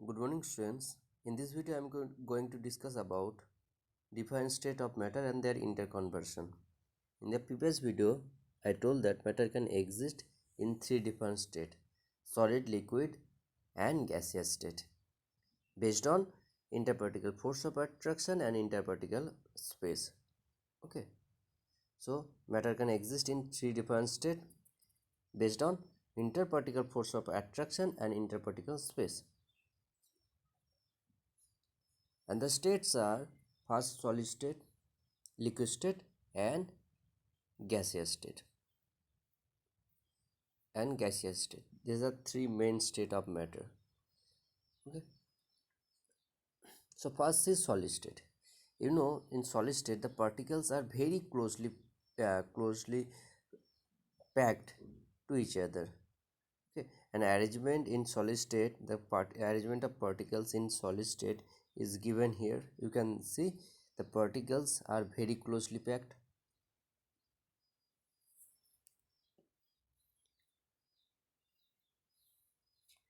Good morning, students. In this video, I am going to discuss about different state of matter and their interconversion. In the previous video, I told that matter can exist in three different states: solid, liquid, and gaseous state, based on interparticle force of attraction and interparticle space. Okay, so matter can exist in three different states based on interparticle force of attraction and interparticle space. And the states are first solid state, liquid state, and gaseous state. These are three main state of matter. Okay. So first is solid state. In solid state, the particles are very closely packed to each other. Okay. An arrangement in solid state, arrangement of particles in solid state is given here. You can see the particles are very closely packed.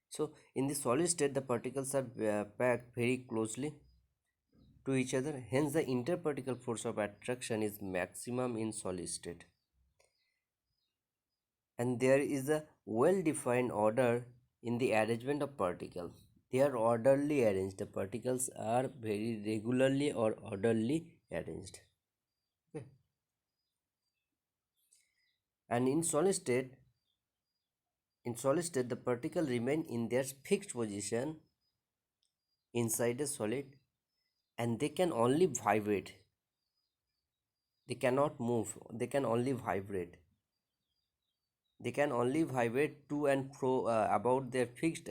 So in the solid state, the particles are packed very closely to each other. Hence, the interparticle force of attraction is maximum in solid state. And there is a well-defined order in the arrangement of particles. They are orderly arranged. The particles are very regularly or orderly arranged. Okay. And in solid state, the particle remain in their fixed position inside a solid, and they can only vibrate. They cannot move. They can only vibrate. They can only vibrate to and fro about their fixed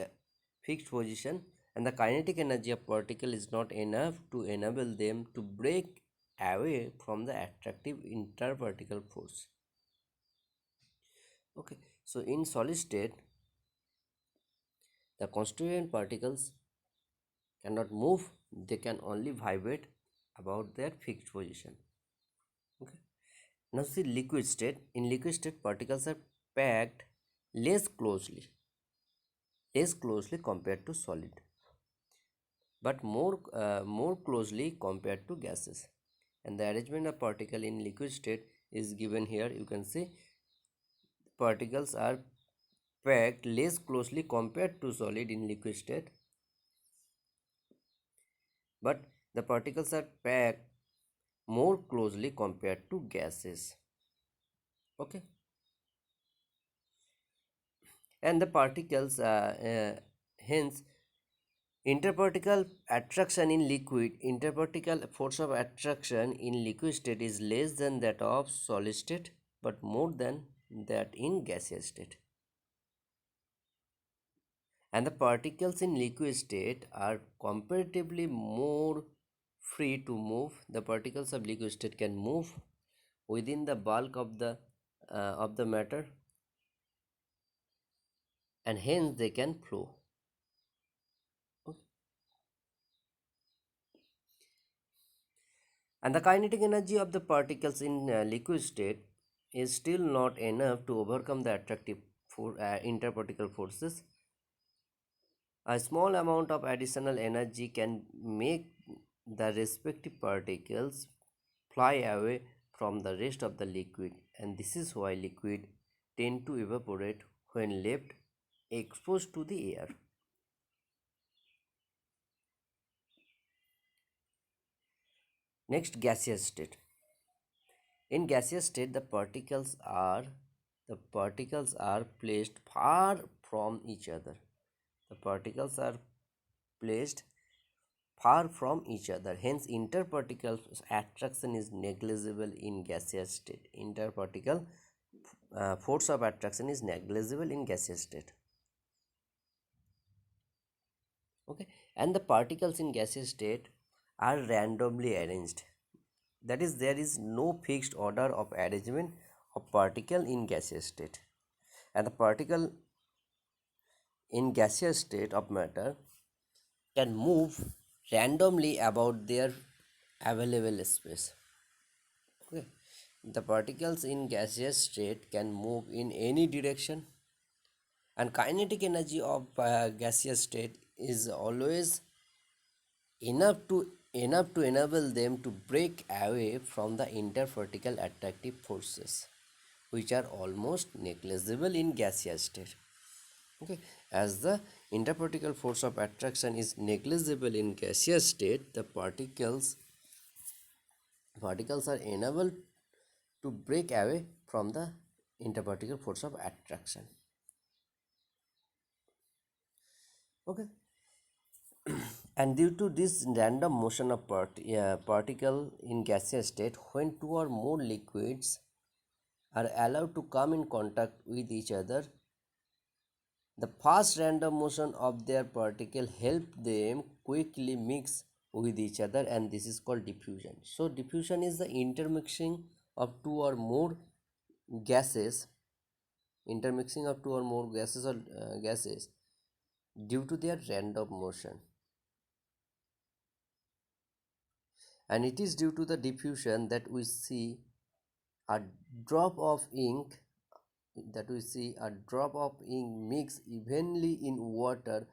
position, and the kinetic energy of particle is not enough to enable them to break away from the attractive interparticle force. Okay, so in solid state, the constituent particles cannot move. They can only vibrate about their fixed position. Okay, now see liquid state. In liquid state, particles are packed less closely compared to solid, but more closely compared to gases. And the arrangement of particle in liquid state is given here. You can see particles are packed less closely compared to solid in liquid state, but the particles are packed more closely compared to gases. Okay, and the particles hence interparticle force of attraction in liquid state is less than that of solid state, but more than that in gaseous state. And the particles in liquid state are comparatively more free to move. The particles of liquid state can move within the bulk of the matter, and hence they can flow. Okay. And the kinetic energy of the particles in liquid state is still not enough to overcome the attractive interparticle forces. A small amount of additional energy can make the respective particles fly away from the rest of the liquid, and this is why liquid tend to evaporate when left exposed to the air. Next, gaseous state. In gaseous state, the particles are placed far from each other. The particles are placed far from each other. Hence, interparticle attraction is negligible in gaseous state. Interparticle force of attraction is negligible in gaseous state. Okay, and the particles in gaseous state are randomly arranged. That is, there is no fixed order of arrangement of particle in gaseous state, and the particle in gaseous state of matter can move randomly about their available space. Okay, the particles in gaseous state can move in any direction, and kinetic energy of gaseous state is always enough to enable them to break away from the intervertical attractive forces, which are almost negligible in gaseous state. Okay, as the interparticle force of attraction is negligible in gaseous state, the particles are enabled to break away from the interparticle force of attraction. Okay, and due to this random motion of particle in gaseous state, when two or more liquids are allowed to come in contact with each other, the fast random motion of their particle help them quickly mix with each other, and this is called diffusion. So diffusion is the intermixing of two or more gases, intermixing of two or more gases or gases due to their random motion. And it is due to the diffusion that we see a drop of ink mix evenly in water,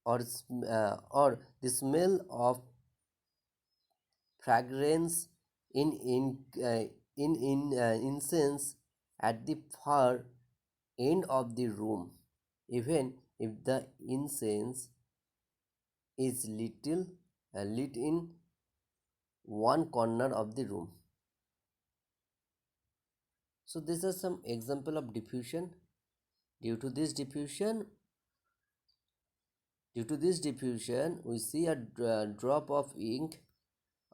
or the smell of fragrance in incense at the far end of the room, even if the incense is lit in one corner of the room. So these are some example of diffusion. Due to this diffusion, we see a drop of ink.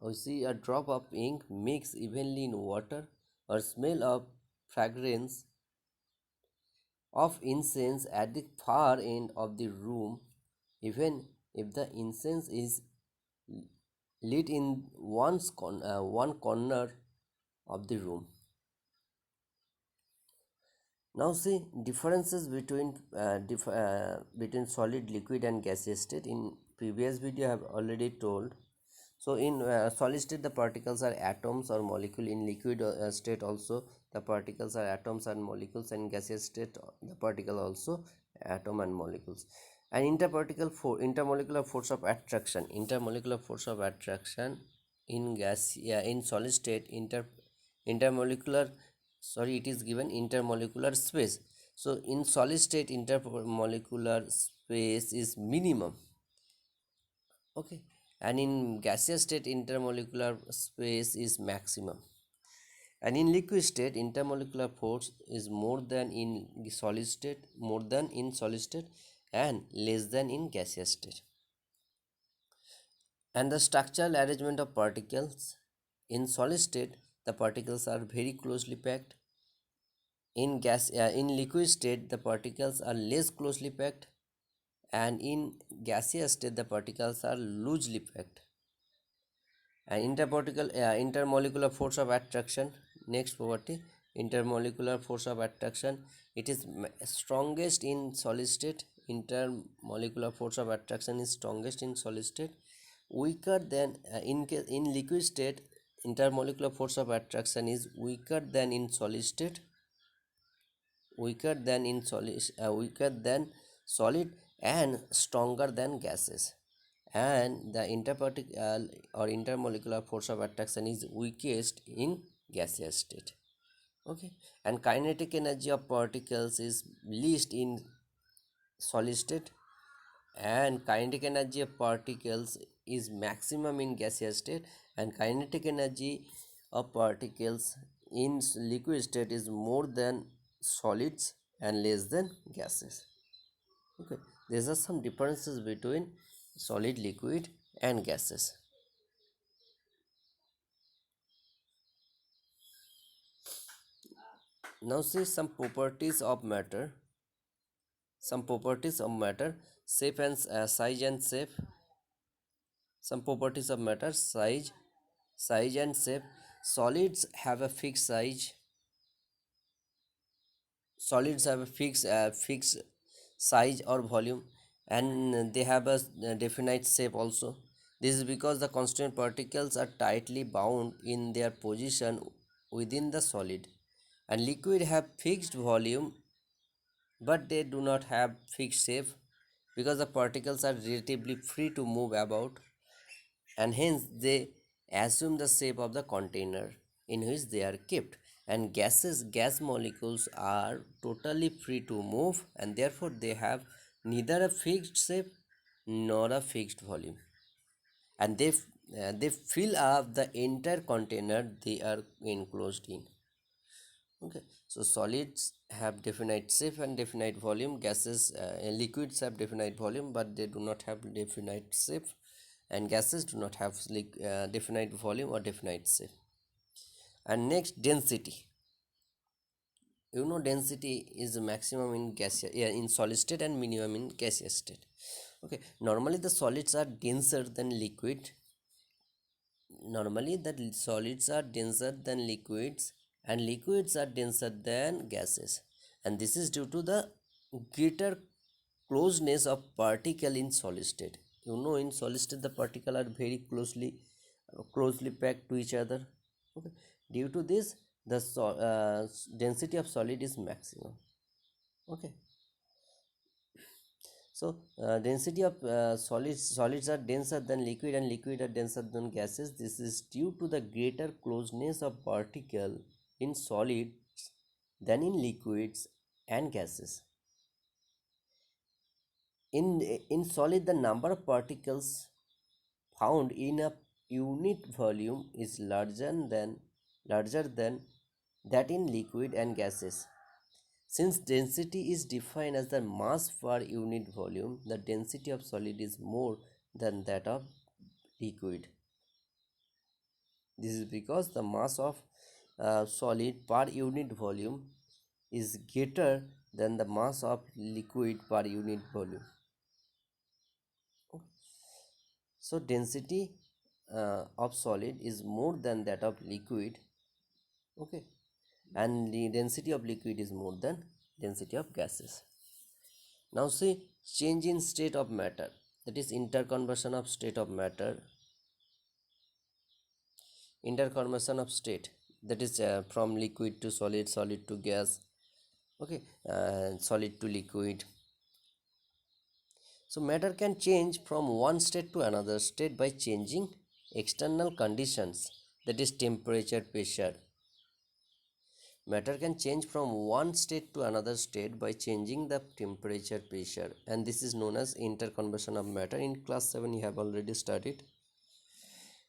We see a drop of ink mix evenly in water, or smell of fragrance of incense at the far end of the room, even if the incense is lit in one corner of the room. Now see differences between solid, liquid and gaseous state. In previous video I have already told. So in solid state the particles are atoms or molecule. In liquid state also the particles are atoms and molecules, and gaseous state the particle also atom and molecules. And intermolecular force of attraction. Intermolecular force of attraction in in solid state intermolecular, sorry, it is given intermolecular space. So in solid state intermolecular space is minimum. Okay, and in gaseous state intermolecular space is maximum, and in liquid state intermolecular force is more than in solid state and less than in gaseous state. And the structural arrangement of particles: in solid state the particles are very closely packed. In liquid state the particles are less closely packed, and in gaseous state the particles are loosely packed. And intermolecular force of attraction. Next property, intermolecular force of attraction. It is strongest in solid state. Intermolecular force of attraction is strongest in solid state, weaker than in liquid state. Intermolecular force of attraction is weaker than in solid state, weaker than solid, and stronger than gases. And the interparticle or intermolecular force of attraction is weakest in gaseous state. Okay, and kinetic energy of particles is least in solid state, and kinetic energy of particles is maximum in gaseous state, and kinetic energy of particles in liquid state is more than solids and less than gases. Okay, these are some differences between solid, liquid and gases. Now see some properties of matter. Shape and size and shape. Some properties of matter: size and shape. Solids have a fixed size. Solids have a fixed size or volume, and they have a definite shape also. This is because the constituent particles are tightly bound in their position within the solid. And liquid have fixed volume, but they do not have fixed shape. because the particles are relatively free to move about, and hence they assume the shape of the container in which they are kept. And gas molecules are totally free to move, and therefore they have neither a fixed shape nor a fixed volume, and they fill up the entire container they are enclosed in. Okay, so solids have definite shape and definite volume. Liquids have definite volume, but they do not have definite shape, and gases do not have definite volume or definite shape. And next, density. Density is maximum in in solid state and minimum in gaseous state. Okay, normally the solids are denser than liquid. Normally the solids are denser than liquids, and liquids are denser than gases, and this is due to the greater closeness of particle in solid state. In solid state the particle are very closely packed to each other. Okay, due to this the density of solid is maximum. Okay, so density of solids are denser than liquid, and liquid are denser than gases. This is due to the greater closeness of particle in solids than in liquids and gases. In solid, the number of particles found in a unit volume is larger than that in liquid and gases. Since density is defined as the mass per unit volume, the density of solid is more than that of liquid. This is because the mass of solid per unit volume is greater than the mass of liquid per unit volume. So density of solid is more than that of liquid. Okay, and the density of liquid is more than density of gases. Now see, change in state of matter, that is interconversion of state of matter. Interconversion of state, that is from liquid to solid, solid to gas. Okay, solid to liquid. So matter can change from one state to another state by changing external conditions, that is temperature, pressure. Matter can change from one state to another state by changing the temperature, pressure, and this is known as interconversion of matter. In class 7 you have already studied,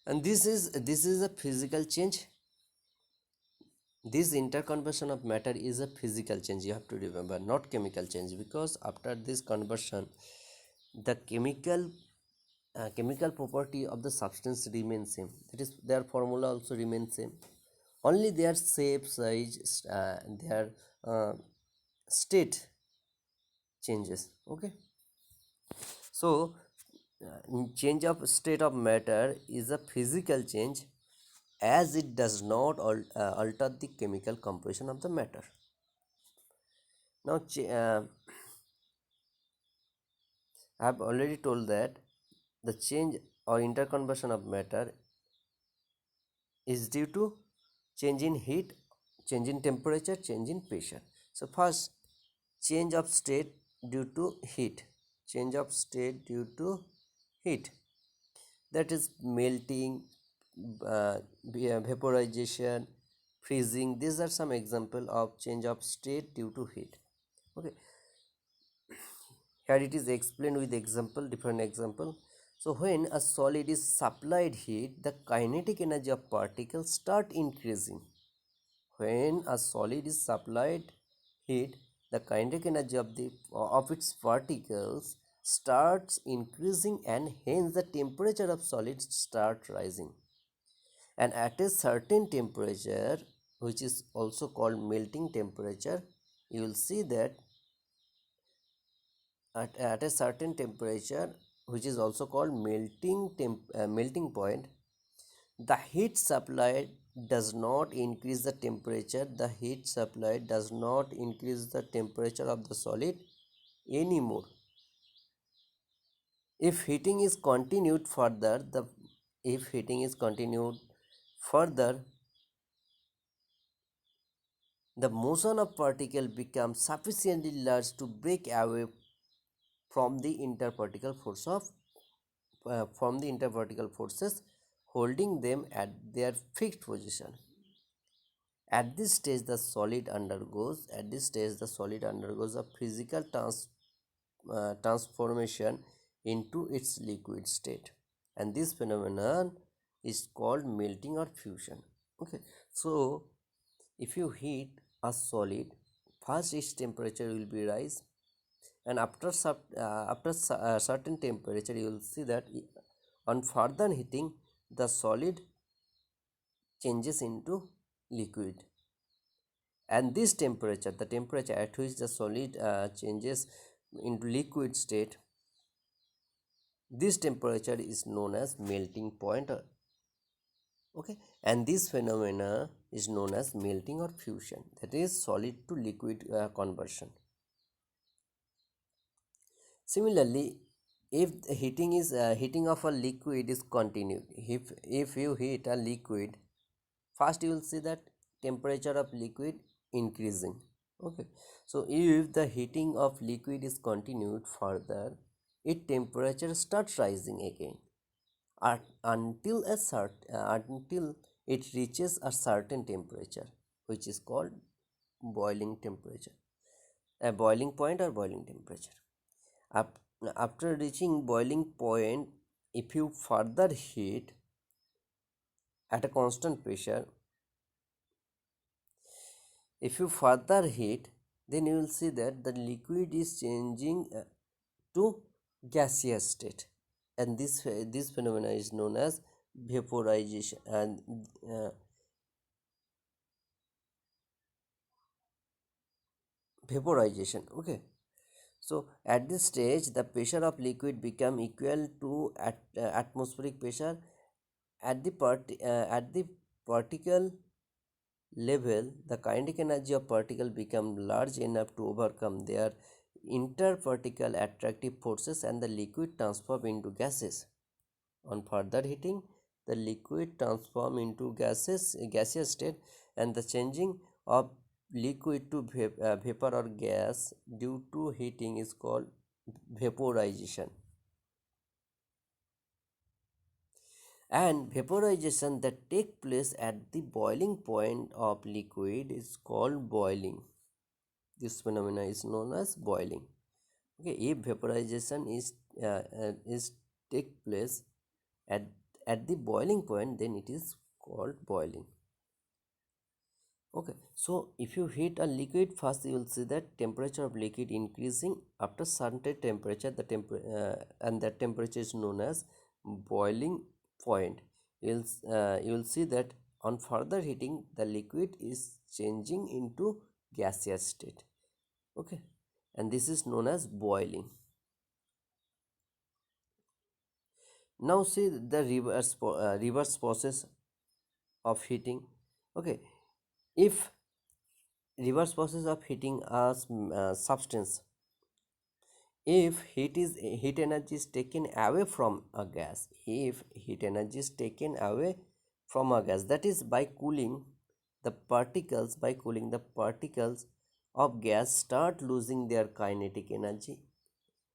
and this is a physical change. This interconversion of matter is a physical change, you have to remember, not chemical change, because after this conversion the chemical property of the substance remains same, that is their formula also remains same, only their shape, size, their state changes. Okay, so change of state of matter is a physical change, as it does not alter the chemical composition of the matter. Now I have already told that the change or interconversion of matter is due to change in heat, change in temperature, change in pressure. So first, change of state due to heat. Change of state due to heat, that is melting, vaporization, freezing. These are some example of change of state due to heat. Okay, here it is explained with example, different example. So when a solid is supplied heat, the kinetic energy of particles start increasing. When a solid is supplied heat, the kinetic energy of its particles starts increasing, and hence the temperature of solids start rising. And at a certain temperature, which is also called melting temperature, you will see that at a certain temperature, which is also called melting point, the heat supplied does not increase the temperature. The heat supplied does not increase the temperature of the solid anymore. If heating is continued further, the motion of particle becomes sufficiently large to break away from the interparticle force of from the interparticle forces holding them at their fixed position. At this stage the solid undergoes a physical transformation into its liquid state, and this phenomenon is called melting or fusion. Okay, so if you heat a solid, first its temperature will be rise, and after certain temperature you will see that on further heating the solid changes into liquid, and this temperature, the temperature at which the solid changes into liquid state, this temperature is known as melting point. Okay, and this phenomena is known as melting or fusion, that is solid to liquid conversion. Similarly, if the heating of a liquid is continued, if you heat a liquid, first you will see that temperature of liquid increasing. Okay, so if the heating of liquid is continued further, its temperature starts rising again until it reaches a certain temperature, which is called boiling temperature, a boiling point or boiling temperature. After reaching boiling point, if you further heat at a constant pressure, if you further heat, then you will see that the liquid is changing to gaseous state, and this phenomena is known as vaporization. And vaporization. Okay, so at this stage the pressure of liquid become equal to atmospheric pressure. At the particle level, the kinetic energy of particle become large enough to overcome their interparticle attractive forces, and the liquid transform into gases. On further heating, the liquid transform into gaseous state, and the changing of liquid to vapor or gas due to heating is called vaporization. And vaporization that take place at the boiling point of liquid is called boiling. This phenomena is known as boiling. Okay, if vaporization is take place at the boiling point, then it is called boiling. Okay, so if you heat a liquid, first you will see that temperature of liquid increasing. After certain temperature, and that temperature is known as boiling point. You will see that on further heating the liquid is changing into gaseous state. Okay, and this is known as boiling. Now see the reverse process of heating. Okay, if reverse process of heating a substance, if heat energy is taken away from a gas, if heat energy is taken away from a gas, that is by cooling the particles of gas start losing their kinetic energy.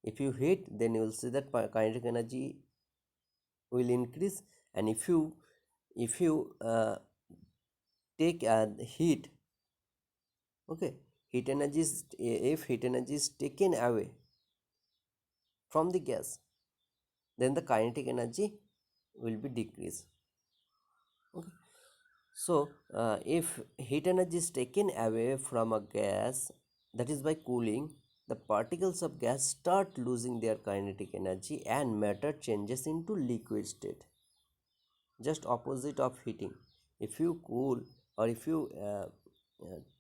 If you heat, then you will see that kinetic energy will increase, and if you take heat, okay, heat energy is if heat energy is taken away from the gas, then the kinetic energy will be decreased. Okay, so if heat energy is taken away from a gas, that is by cooling, the particles of gas start losing their kinetic energy and matter changes into liquid state, just opposite of heating. If you cool, or if you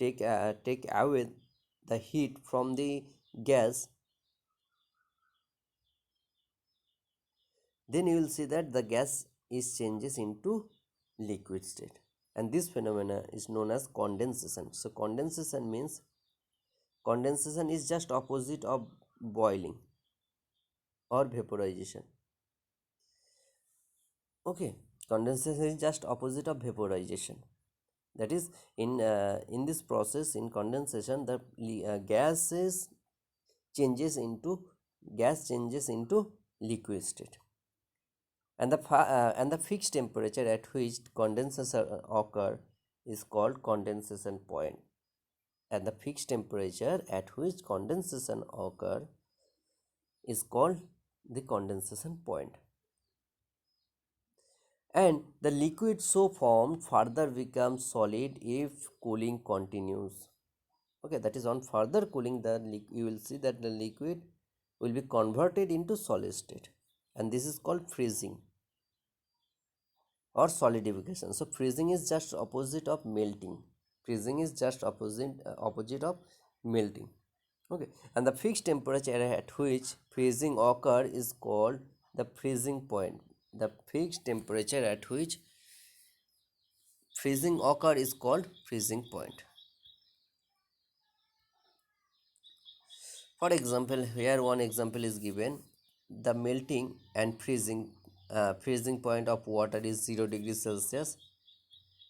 take away the heat from the gas, then you will see that the gas is changes into liquid state, and this phenomena is known as condensation. So condensation is just opposite of boiling or vaporization. Okay, condensation is just opposite of vaporization. That is, in this process, in condensation, the gases changes into gas changes into liquid state. And the fixed temperature at which condensation occur is called condensation point. And the fixed temperature at which condensation occur is called the condensation point. And the liquid so formed further becomes solid if cooling continues. Okay, that is, on further cooling you will see that the liquid will be converted into solid state, and this is called freezing or solidification. So freezing is just opposite of melting. Freezing is just opposite of melting. Okay, and the fixed temperature at which freezing occur is called the freezing point. The fixed temperature at which freezing occur is called freezing point. For example, here one example is given: the melting and freezing point of water is 0 degrees Celsius,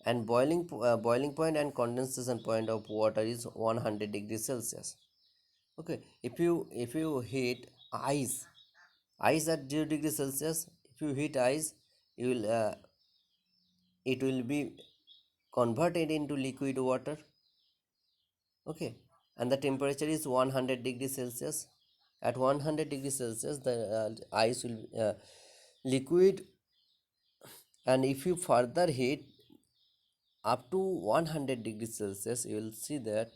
and boiling point and condensation point of water is 100 degrees Celsius. Okay, if you heat ice at 0 degrees Celsius, if you heat ice, you will it will be converted into liquid water. Okay, and the temperature is 100 degrees Celsius. At 100 degrees Celsius, the ice will be liquid, and if you further heat up to 100 degrees Celsius, you will see that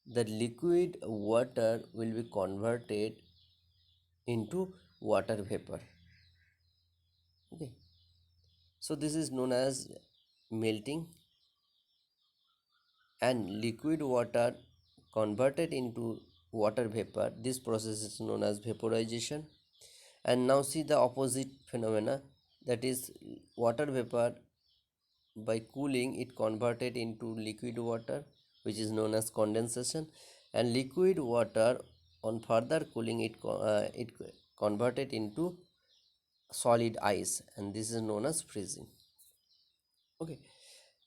the liquid water will be converted into water vapor. Okay, so this is known as melting, and liquid water converted into water vapor. This process is known as vaporization. And now see the opposite phenomena, that is, water vapor, by cooling it converted into liquid water, which is known as condensation, and liquid water on further cooling it converted into solid ice, and this is known as freezing. Okay,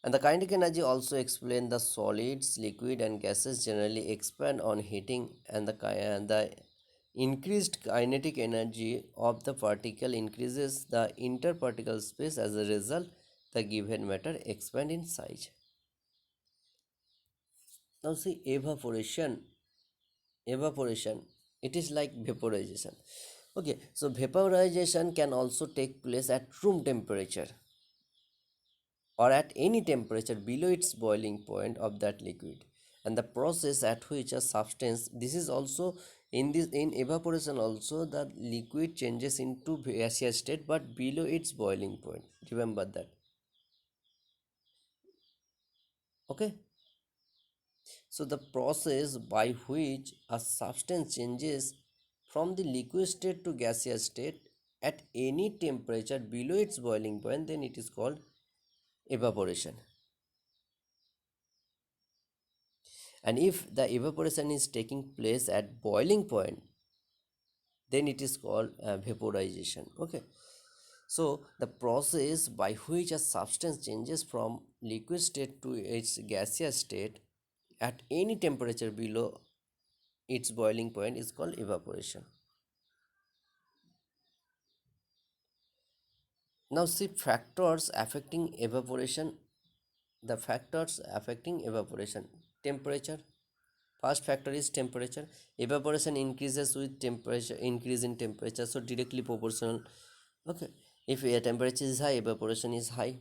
and the kinetic energy also explain the solids, liquid, and gases generally expand on heating, and the increased kinetic energy of the particle increases the interparticle space. As a result, the given matter expand in size. Now see evaporation, it is like vaporization. Okay, so vaporization can also take place at room temperature or at any temperature below its boiling point of that liquid. And the process at which a substance, this is also in evaporation also, the liquid changes into gaseous state but below its boiling point, remember that. Okay, so the process by which a substance changes from the liquid state to gaseous state at any temperature below its boiling point, then it is called evaporation. And if the evaporation is taking place at boiling point, then it is called vaporization. Okay, so the process by which a substance changes from liquid state to its gaseous state at any temperature below its boiling point is called evaporation. Now see factors affecting evaporation. The factors affecting evaporation: temperature. First factor is temperature. Evaporation increases with temperature, increase in temperature, so directly proportional. Okay, if a temperature is high, evaporation is high,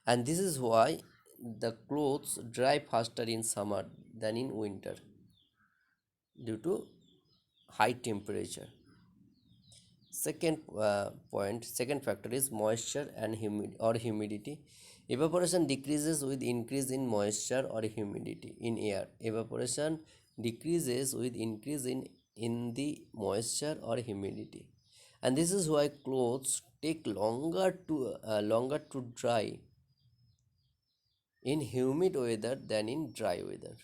and this is why the clothes dry faster in summer than in winter due to high temperature. Second factor is moisture and humidity. Evaporation decreases with increase in moisture or humidity in air. Evaporation decreases with increase in the moisture or humidity, and this is why clothes take longer to dry in humid weather than in dry weather.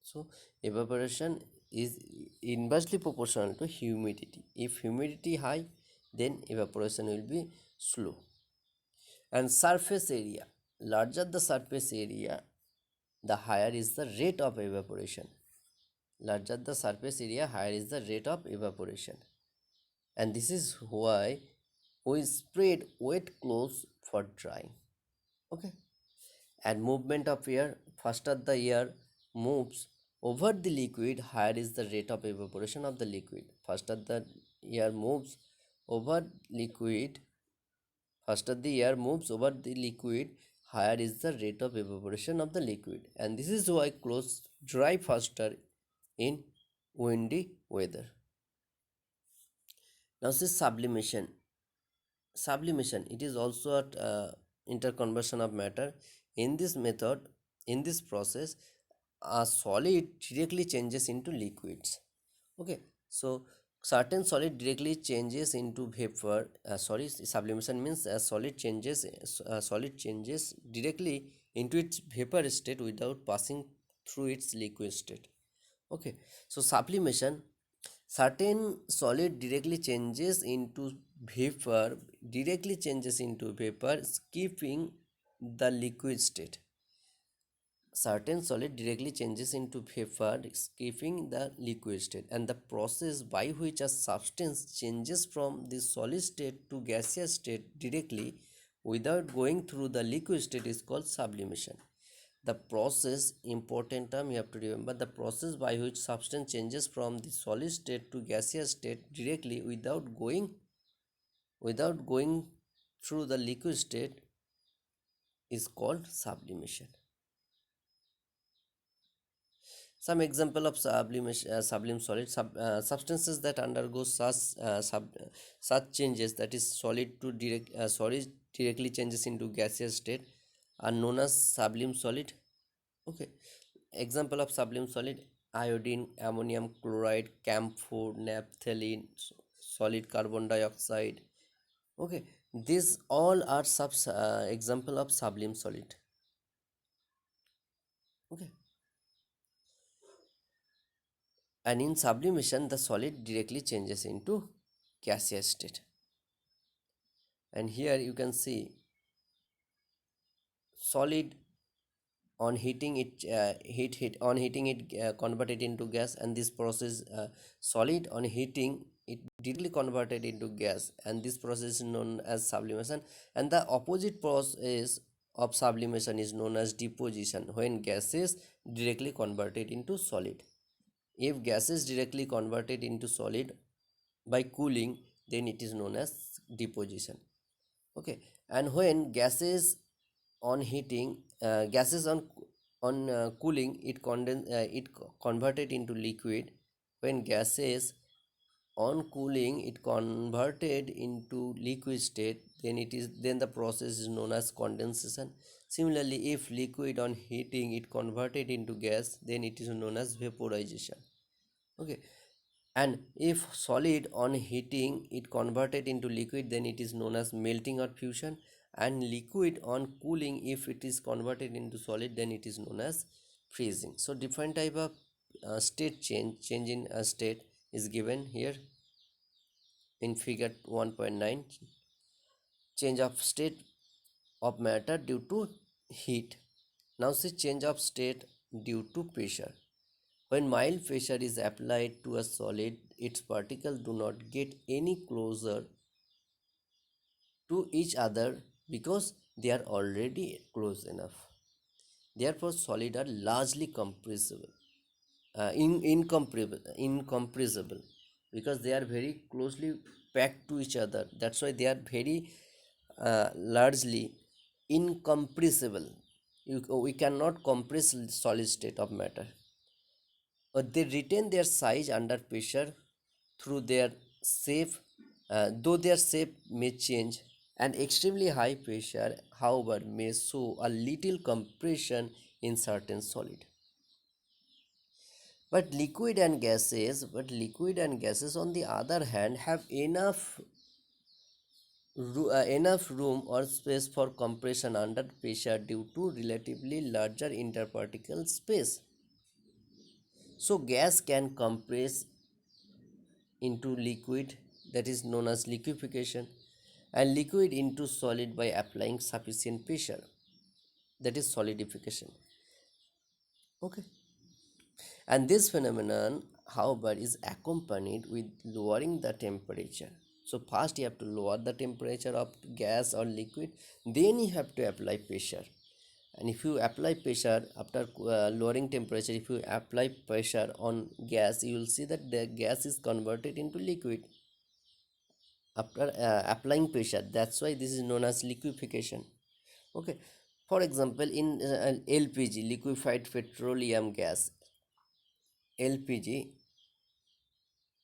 So evaporation is inversely proportional to humidity. If humidity high, then evaporation will be slow. And surface area, larger the surface area, the higher is the rate of evaporation. Larger the surface area, higher is the rate of evaporation. And this is why we spread wet clothes for drying. Okay. And movement of air, faster the air moves over the liquid, higher is the rate of evaporation of the liquid. Faster the air moves over liquid, faster the air moves over the liquid, higher is the rate of evaporation of the liquid. And this is why clothes dry faster in windy weather. Now see sublimation. Sublimation, it is also a interconversion of matter. In this method, in this process, a solid directly changes into liquids. Okay, so certain solid directly changes into vapor. Sublimation means a solid changes directly into its vapor state without passing through its liquid state. Okay, so sublimation, certain solid directly changes into vapor, skipping the liquid state. Certain solid directly changes into vapor, skipping the liquid state, and the process by which a substance changes from the solid state to gaseous state directly without going through the liquid state is called sublimation. The process, important term you have to remember, the process by which substance changes from the solid state to gaseous state directly without going through the liquid state is called sublimation. Some example of sublimation, sublime solid substances that undergo such changes, that is solid directly changes into gaseous state, are known as sublime solid. Okay, example of sublime solid: iodine, ammonium chloride, camphor, naphthalene, solid carbon dioxide. Okay, these all are example of sublime solid. Okay, and in sublimation the solid directly changes into gaseous state. And here you can see solid, on heating it on heating it converted into gas, and this process, solid on heating it directly converted into gas, and this process is known as sublimation. And the opposite process of sublimation is known as deposition, when gas is directly converted into solid. If gas is directly converted into solid by cooling, then it is known as deposition. Okay, and when gases on cooling, it converted into liquid. When gases on cooling it converted into liquid state, then the process is known as condensation. Similarly, if liquid on heating it converted into gas, then it is known as vaporization. Okay, and if solid on heating it converted into liquid, then it is known as melting or fusion. And liquid on cooling, if it is converted into solid, then it is known as freezing. So different type of state change in a state is given here in figure 1.9. Change of state of matter due to heat. Now see change of state due to pressure. When mild pressure is applied to a solid, its particles do not get any closer to each other because they are already close enough. Therefore, solids are largely incompressible, because they are very closely packed to each other. That's why they are very largely incompressible. We cannot compress solid state of matter. They retain their size under pressure through their shape, though their shape may change. And extremely high pressure, however, may show a little compression in certain solid. But liquid and gases, on the other hand, have enough room or space for compression under pressure due to relatively larger interparticle space. So gas can compress into liquid, that is known as liquefaction, and liquid into solid by applying sufficient pressure, that is solidification. Okay, And this phenomenon, however, is accompanied with lowering the temperature. So first you have to lower the temperature of gas or liquid, then you have to apply pressure. And if you apply pressure after lowering temperature, if you apply pressure on gas, you will see that the gas is converted into liquid after applying pressure. That's why this is known as liquefaction. Okay, for example, in LPG, liquefied petroleum gas, LPG,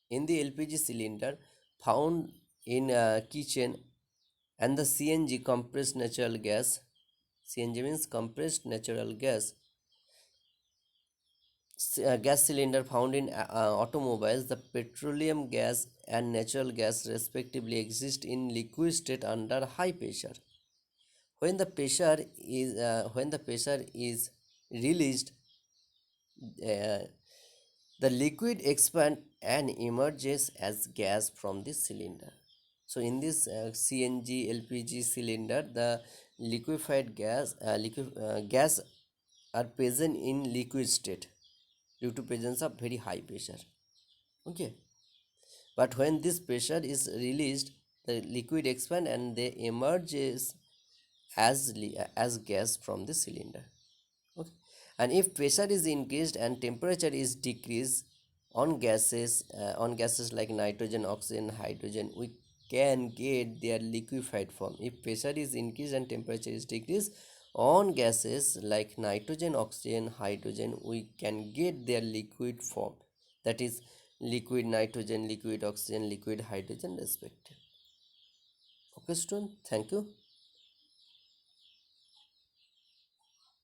in the LPG cylinder found in kitchen, and the CNG, compressed natural gas, CNG means compressed natural gas, gas cylinder found in automobiles, the petroleum gas and natural gas respectively exist in liquid state under high pressure. When the pressure is released, uh, the liquid expands and emerges as gas from the cylinder. So in this CNG LPG cylinder, the gas are present in liquid state due to presence of very high pressure. Okay, but when this pressure is released, the liquid expand and they emerges as gas from the cylinder. Okay, and if pressure is increased and temperature is decreased on gases like nitrogen, oxygen, hydrogen, we can get their liquefied form. If pressure is increased and temperature is decreased on gases like nitrogen, oxygen, hydrogen, we can get their liquid form, that is liquid nitrogen, liquid oxygen, liquid hydrogen respectively. Okay student, thank you.